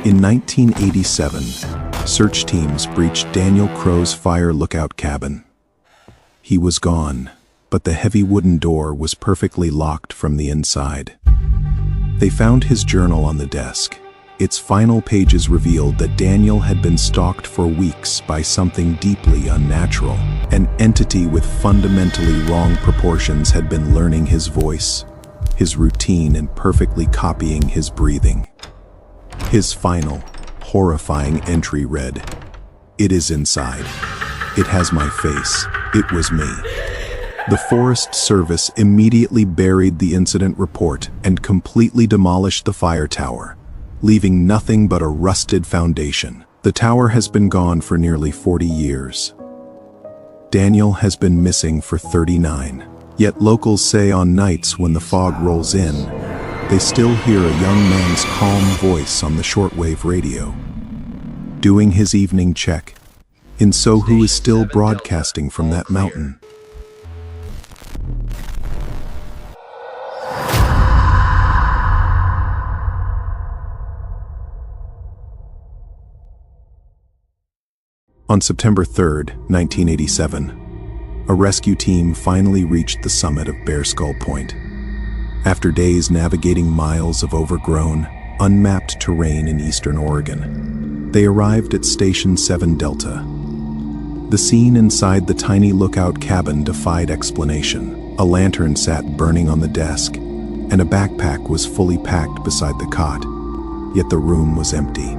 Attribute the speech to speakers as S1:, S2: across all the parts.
S1: In 1987, search teams breached Daniel Crowe's fire lookout cabin. He was gone, but the heavy wooden door was perfectly locked from the inside. They found his journal on the desk. Its final pages revealed that Daniel had been stalked for weeks by something deeply unnatural. An entity with fundamentally wrong proportions had been learning his voice, his routine, and perfectly copying his breathing. His final, horrifying entry read, "It is inside. It has my face. It was me." The Forest Service immediately buried the incident report and completely demolished the fire tower, leaving nothing but a rusted foundation. The tower has been gone for nearly 40 years. Daniel has been missing for 39. Yet locals say on nights when the fog rolls in, they still hear a young man's calm voice on the shortwave radio, doing his evening check. And so who is still broadcasting from that mountain? On September 3, 1987, a rescue team finally reached the summit of Bear Skull Point. After days navigating miles of overgrown, unmapped terrain in eastern Oregon, they arrived at Station 7 Delta. The scene inside the tiny lookout cabin defied explanation. A lantern sat burning on the desk, and a backpack was fully packed beside the cot, yet the room was empty.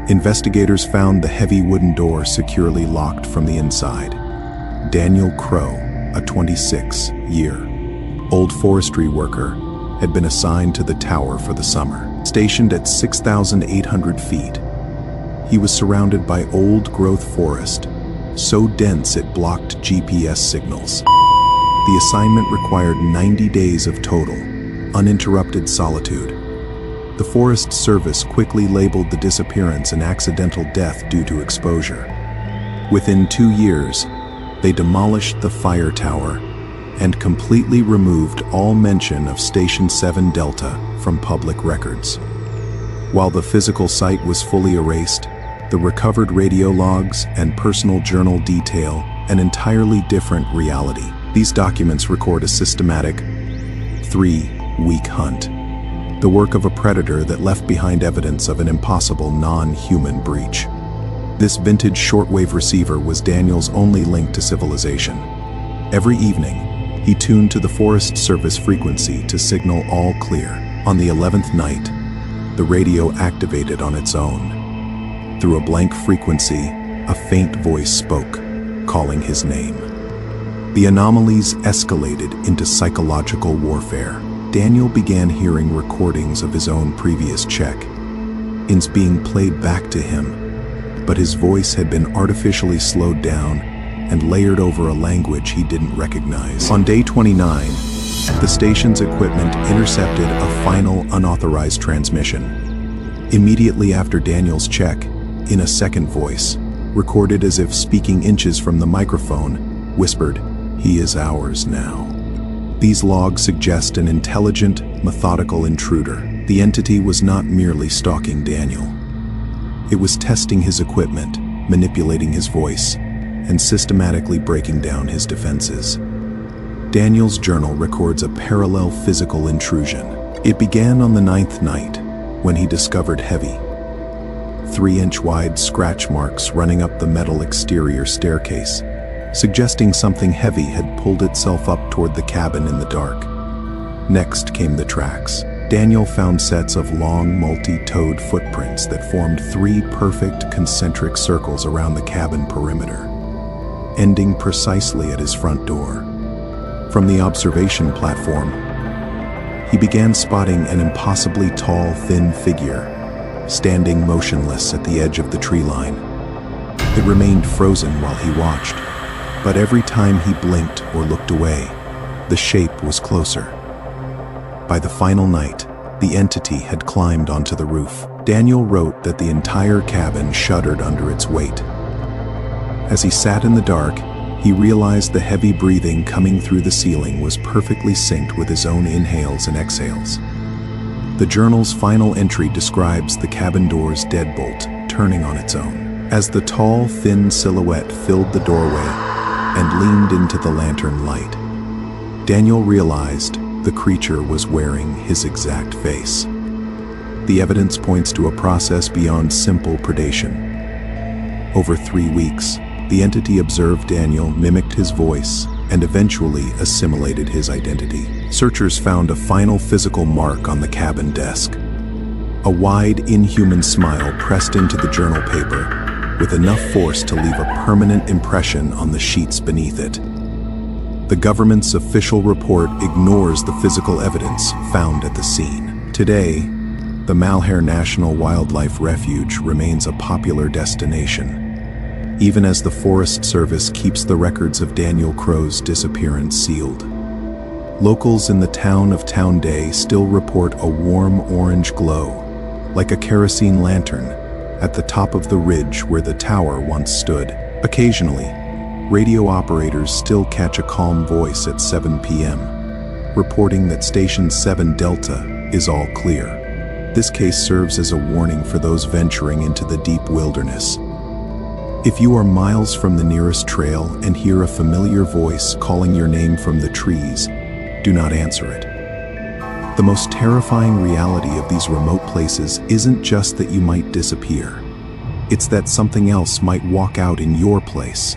S1: Investigators found the heavy wooden door securely locked from the inside. Daniel Crowe, a 26-year-old forestry worker, had been assigned to the tower for the summer. Stationed at 6,800 feet, he was surrounded by old-growth forest, so dense it blocked GPS signals. The assignment required 90 days of total, uninterrupted solitude. The Forest Service quickly labeled the disappearance an accidental death due to exposure. Within 2 years, they demolished the fire tower and completely removed all mention of Station 7 Delta from public records. While the physical site was fully erased, the recovered radio logs and personal journal detail an entirely different reality. These documents record a systematic, 3-week hunt, the work of a predator that left behind evidence of an impossible non-human breach. This vintage shortwave receiver was Daniel's only link to civilization. Every evening, he tuned to the Forest Service frequency to signal all clear. On the 11th night, the radio activated on its own. Through a blank frequency, a faint voice spoke, calling his name. The anomalies escalated into psychological warfare. Daniel began hearing recordings of his own previous check-ins being played back to him, but his voice had been artificially slowed down and layered over a language he didn't recognize. On day 29, the station's equipment intercepted a final unauthorized transmission. Immediately after Daniel's check, in a second voice, recorded as if speaking inches from the microphone, whispered, "He is ours now." These logs suggest an intelligent, methodical intruder. The entity was not merely stalking Daniel. It was testing his equipment, manipulating his voice, and systematically breaking down his defenses. Daniel's journal records a parallel physical intrusion. It began on the 9th night, when he discovered heavy, 3-inch-wide scratch marks running up the metal exterior staircase, suggesting something heavy had pulled itself up toward the cabin in the dark. Next came the tracks. Daniel found sets of long, multi-toed footprints that formed 3 perfect concentric circles around the cabin perimeter, ending precisely at his front door. From the observation platform, he began spotting an impossibly tall, thin figure, standing motionless at the edge of the tree line. It remained frozen while he watched, but every time he blinked or looked away, the shape was closer. By the final night, the entity had climbed onto the roof. Daniel wrote that the entire cabin shuddered under its weight. As he sat in the dark, he realized the heavy breathing coming through the ceiling was perfectly synced with his own inhales and exhales. The journal's final entry describes the cabin door's deadbolt turning on its own. As the tall, thin silhouette filled the doorway and leaned into the lantern light, Daniel realized the creature was wearing his exact face. The evidence points to a process beyond simple predation. Over 3 weeks, the entity observed Daniel, mimicked his voice, and eventually assimilated his identity. Searchers found a final physical mark on the cabin desk. A wide, inhuman smile pressed into the journal paper, with enough force to leave a permanent impression on the sheets beneath it. The government's official report ignores the physical evidence found at the scene. Today, the Malheur National Wildlife Refuge remains a popular destination, even as the Forest Service keeps the records of Daniel Crowe's disappearance sealed. Locals in the town of Townday still report a warm orange glow, like a kerosene lantern, at the top of the ridge where the tower once stood. Occasionally, radio operators still catch a calm voice at 7 p.m., reporting that Station 7 Delta is all clear. This case serves as a warning for those venturing into the deep wilderness. If you are miles from the nearest trail and hear a familiar voice calling your name from the trees, do not answer it. The most terrifying reality of these remote places isn't just that you might disappear. It's that something else might walk out in your place.